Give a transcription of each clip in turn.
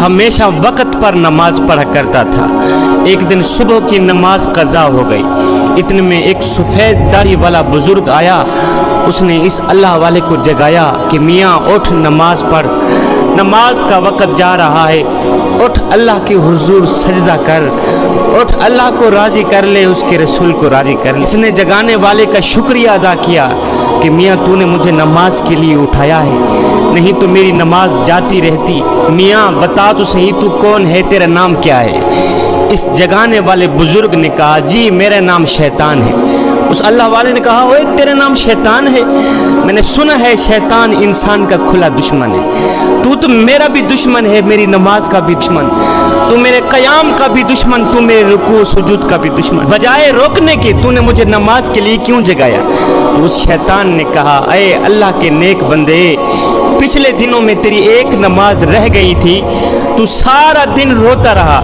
हमेशा वक़्त पर नमाज पढ़ा करता था। एक दिन सुबह की नमाज क़ज़ा हो गई। इतने में एक सफ़ेद दाढ़ी वाला बुज़ुर्ग आया। उसने इस अल्लाह वाले को जगाया कि मियाँ उठ, नमाज पढ़, नमाज का वक़्त जा रहा है, उठ अल्लाह के हुजूर सजदा कर, उठ अल्लाह को राज़ी कर ले, उसके रसूल को राज़ी कर ले। इसने जगाने वाले का शुक्रिया अदा किया कि मियाँ तूने मुझे नमाज के लिए उठाया है, नहीं तो मेरी नमाज जाती रहती। मियाँ बता तो सही तू कौन है, तेरा नाम क्या है? इस जगाने वाले बुजुर्ग ने कहा जी मेरा नाम शैतान है। उस अल्लाह वाले ने कहा ओए तेरा नाम शैतान है? मैंने सुना है शैतान इंसान का खुला दुश्मन है। तू तो मेरा भी दुश्मन है, मेरी नमाज का भी दुश्मन, तू मेरे क़याम का भी दुश्मन, तू मेरे रुकू सुजूद का भी दुश्मन। बजाय रोकने के तूने मुझे नमाज के लिए क्यों जगाया? तो उस शैतान ने कहा अरे अल्लाह के नेक बंदे, पिछले दिनों में तेरी एक नमाज रह गई थी, तू सारा दिन रोता रहा,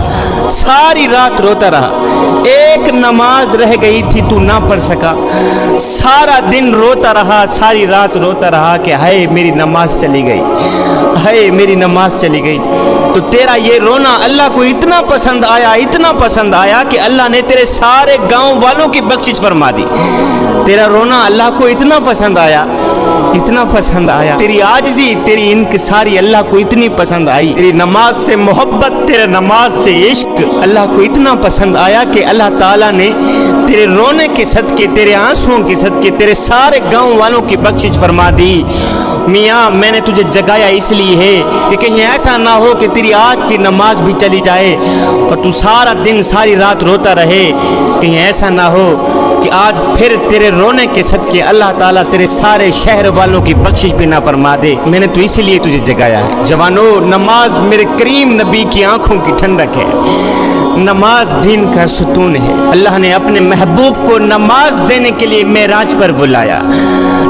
सारी रात रोता रहा। एक नमाज रह गई थी तू ना पढ़ सका, सारा दिन रोता रहा, सारी रात रोता रहा कि हाय मेरी नमाज चली गई, हाय मेरी नमाज चली गई। तो तेरा ये रोना अल्लाह को इतना पसंद आया, इतना पसंद आया कि अल्लाह ने तेरे सारे गांव वालों की बख्शिश फरमा दी। तेरा रोना अल्लाह को इतना पसंद आया, इतना पसंद आया। तेरी आजिज़ी, तेरी इनकिसारी अल्लाह को इतनी पसंद आई। तेरी नमाज से मोहब्बत, तेरे नमाज से इश्क अल्लाह को इतना पसंद आया कि अल्लाह ताला ने तेरे रोने के सदके, तेरे आंसुओं के सदके तेरे सारे गांव वालों की बख्शिश फरमा दी। मियाँ मैंने तुझे जगाया इसलिए है कि कहीं ऐसा ना हो कि तेरी आज की नमाज भी चली जाए और तू सारा दिन सारी रात रोता रहे। कहीं ऐसा ना हो कि आज फिर तेरे रोने के सदके अल्लाह ताला तेरे सारे शहर वालों की बख्शिश भी ना फरमा दे। मैंने तो इसीलिए तुझे जगाया है। जवानों, नमाज मेरे करीम नबी की आंखों की ठंडक है, नमाज दीन का सुतून है। अल्लाह ने अपने महबूब को नमाज देने के लिए मेराज पर बुलाया।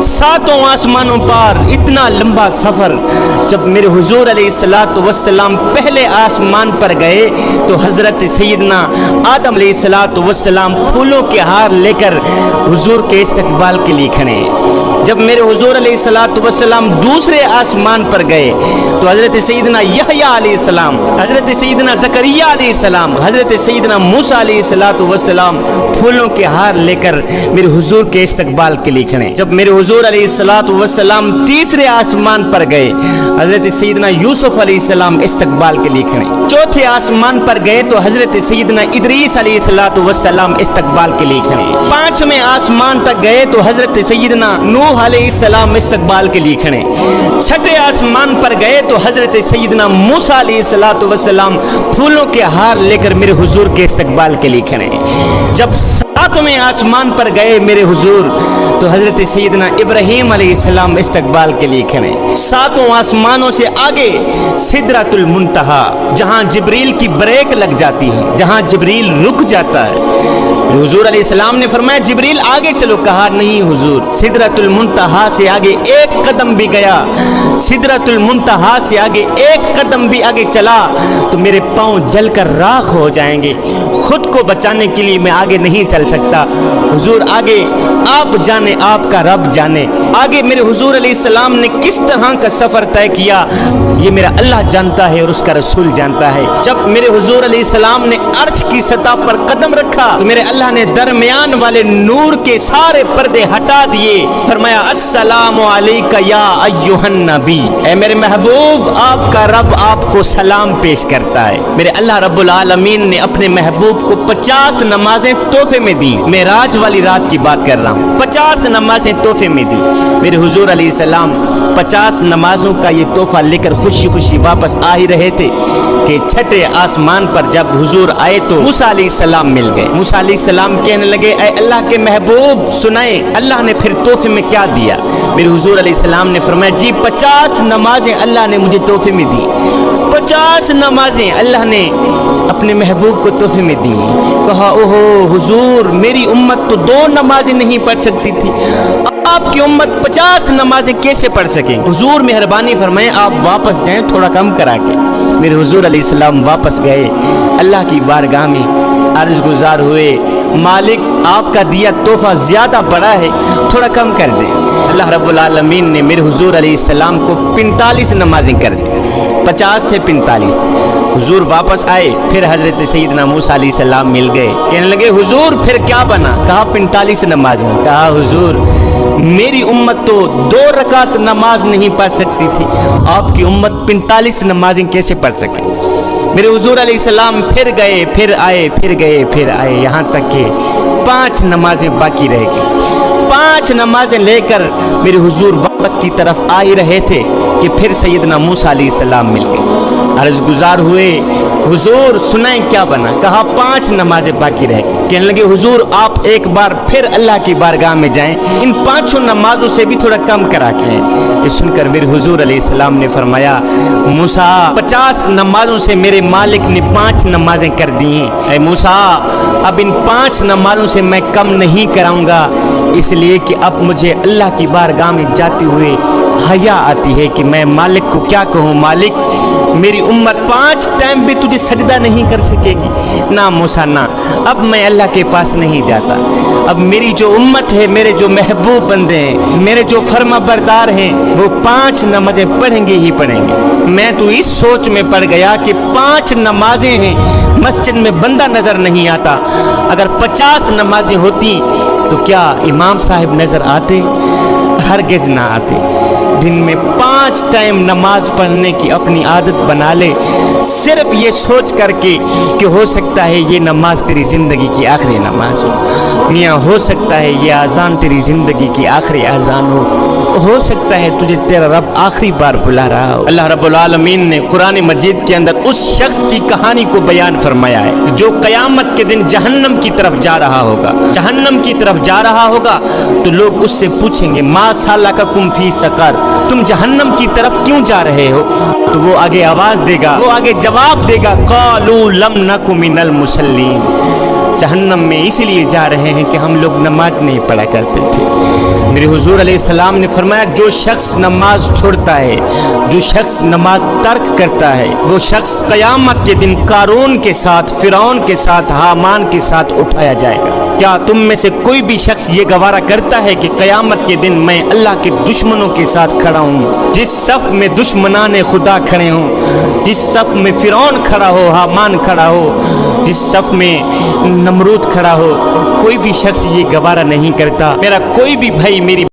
सातों आसमानों पर इतना लंबा सफ़र, जब मेरे हुजूर अलैहिस्सलातु वस्सलाम पहले आसमान पर गए तो हज़रत सैयदना आदम अलैहिस्सलातु वस्सलाम फूलों के हार लेकर हुजूर के इस्तकबाल के लिए खड़े। जब मेरे हुजूर अलैहिस्सलातु वस्सलाम दूसरे आसमान पर गए तो हज़रत सैयदना यहया अलैहिस्सलाम, हज़रत सैयदना ज़करिया अलैहिस्सलाम, हज़रत सैयदना मूसा अलैहिस्सलातु वस्सलाम फूलों के हार लेकर मेरे हुजूर के इस्तकबाल के लिए खड़े। जब मेरे हुजूर अलैहिस्सलातु वस्सलाम तीसरे आसमान पर गए, हज़रत सैयदना यूसुफ अलैहिस्सलाम इस्तकबाल के लिए खड़े। चौथे आसमान पर गए तो हज़रत सैयदना इदरीस अलैहिस्सलातु वस्सलाम इस्तकबाल के लिए खड़े। पांचवें आसमान तक गए तो हज़रत सैयदना नूह अलैहिस्सलाम इस्तकबाल के लिए खड़े। छठे आसमान पर गए तो हज़रत सैयदना मूसा अलैहिस्सलातु वस्सलाम फूलों के हार लेकर मेरे हुजूर के इस्तकबाल के लिए खड़े। जब सातवें आसमान पर गए मेरे हुजूर तो हज़रत सैयदना इब्राहीम अलैहिस्सलाम इस्तकबाल के लिए खड़े। सातों आसमानों से आगे सिदरतुल मुंतहा, जहाँ जिब्रील की ब्रेक लग जाती है, जहाँ जिब्रील रुक जाता है। हुजूर अलैहिस्सलाम ने फरमाया जिब्रील आगे चलो, कहा नहीं हुजूर, सिदरतुल मुंतहा से आगे एक कदम भी गया, सिदरतुल मुंतहा से आगे एक कदम भी आगे चला तो मेरे पाँव जलकर राख हो जाएंगे। खुद को बचाने के लिए मैं आगे नहीं चल सकता। हुजूर आगे आप जाने, आपका रब जाने। आगे मेरे हुजूर अलैहिस्सलाम ने किस तरह का सफ़र तय किया ये मेरा अल्लाह जानता है और उसका रसूल जानता है। जब मेरे हुजूर अलैहिस्सलाम ने अर्श की सतह पर कदम रखा तो मेरे अल्लाह ने दरमियान वाले नूर के सारे पर्दे हटा दिए। फरमाया अस्सलामु अलैका या अय्युहन नबी, ऐ मेरे महबूब आपका रब आपको सलाम पेश करता है। मेरे अल्लाह रब्बुल आलमीन ने अपने महबूब को 50 नमाजें तोहफे में दी। मेराज वाली रात की बात कर रहा हूँ, 50 नमाजें तोहफे में दी। मेरे हुजूर अलैहिस्सलाम 50 नमाजों का ये तोहफा लेकर खुशी खुशी वापस आ ही रहे थे कि छठे आसमान पर जब हुजूर आए तो मूसा अलैहिस्सलाम मिल गए। मूसा अलैहिस्सलाम कहने लगे ऐ अल्लाह के महबूब सुनाए अल्लाह ने फिर तोहफे में क्या दिया। मेरे हुजूर अलैहिस्सलाम ने फरमाया जी 50 नमाजें अल्लाह ने मुझे तोहफे में दी। 50 नमाजें अल्लाह ने अपने महबूब को तोहफे में दी। कहा ओहो हुजूर मेरी उम्मत तो 2 नमाजें नहीं पढ़ सकती थी, आपकी उम्मत 50 नमाजें कैसे पढ़ सके। हुजूर मेहरबानी फरमाए आप वापस जाएं थोड़ा कम करा के। मेरे हुजूर अलैहिस्सलाम वापस गए, अल्लाह की बारगाह में अर्ज गुजार हुए, मालिक आपका दिया तोहफा ज़्यादा बड़ा है, थोड़ा कम कर दे। अल्लाह रब्बुल आलमीन ने मेरे हुजूर अलैहिस्सलाम को 45 नमाजें कर दी। 50 سے 45. حضور واپس آئے, پھر حضرت سیدنا موسیٰ علیہ السلام مل گئے. کہنے لگے حضور پھر کیا بنا؟ کہا 45 نماز میں. کہا حضور میری امت تو 2 رکعت نماز نہیں پڑھ سکتی تھی, آپ کی امت 45 نمازیں کیسے پڑھ سکے؟ میرے حضور علیہ السلام پھر گئے, پھر آئے, پھر گئے, پھر آئے, یہاں تک کہ 5 نمازیں باقی رہ گئی. 5 نمازیں لے کر میرے حضور واپس کی طرف آ ہی رہے تھے کہ پھر سیدنا موسیٰ علیہ السلام مل گئے. عرض گزار ہوئے حضور سنائیں کیا بنا؟ کہا 5 نمازیں باقی رہ گئی. کہنے لگے حضور آپ ایک بار پھر اللہ کی بارگاہ میں جائیں, ان 5 نمازوں سے بھی تھوڑا کم کرا کے. یہ سن کر میرے حضور علیہ السلام نے فرمایا موسیٰ 50 نمازوں سے میرے مالک نے 5 نمازیں کر دی ہیں. اے موسیٰ اب ان 5 نمازوں سے میں کم نہیں کراؤں گا, اس لیے کہ اب مجھے اللہ کی بارگاہ میں جاتے ہوئے حیا آتی ہے کہ میں مالک کو کیا کہوں, مالک میری امت 5 ٹائم بھی تجھے سجدہ نہیں کر سکے گی. نہ موسیٰ نہ, اب میں اللہ کے پاس نہیں جاتا. اب میری جو امت ہے, میرے جو محبوب بندے ہیں, میرے جو فرما بردار ہیں, وہ 5 نمازیں پڑھیں گے ہی پڑھیں گے. میں تو اس سوچ میں پڑ گیا کہ 5 نمازیں ہیں, مسجد میں بندہ نظر نہیں آتا. اگر 50 نمازیں ہوتی تو کیا امام صاحب نظر آتے؟ ہرگز نہ آتے. دن میں 5 ٹائم نماز پڑھنے کی اپنی عادت بنا لے, صرف یہ سوچ کر کے کہ ہو سکتا ہے یہ نماز تیری زندگی کی آخری نماز ہو, میاں ہو سکتا ہے یہ اذان تیری زندگی کی آخری اذان ہو سکتا ہے تجھے تیرا رب آخری بار بلا رہا ہو. اللہ رب العالمین نے قرآن مجید کے اندر اس شخص کی کہانی کو بیان فرمایا ہے جو قیامت کے دن جہنم کی طرف جا رہا ہوگا. جہنم کی طرف جا رہا ہوگا تو لوگ اس سے پوچھیں گے ما سالککم فی سقر, تم جہنم کی طرف کیوں جا رہے ہو؟ تو وہ آگے آواز دے گا, وہ آگے جواب دے گا قالوا لم نک من المصلین, جہنم میں اس لیے جا رہے ہیں کہ ہم لوگ نماز نہیں پڑھا کرتے تھے. میرے حضور علیہ السلام نے فرمایا جو شخص نماز چھوڑتا ہے, جو شخص نماز ترک کرتا ہے, وہ شخص قیامت کے دن قارون کے ساتھ, فرعون کے ساتھ, حامان کے ساتھ اٹھایا جائے گا. کیا تم میں سے کوئی بھی شخص یہ گوارا کرتا ہے کہ قیامت کے دن میں اللہ کے دشمنوں کے ساتھ کھڑا ہوں؟ جس صف میں دشمنان خدا کھڑے ہوں, جس صف میں فرعون کھڑا ہو, حامان کھڑا ہو, جس صف میں نمرود کھڑا ہو, کوئی بھی شخص یہ گوارا نہیں کرتا. میرا کوئی بھی بھائی, میری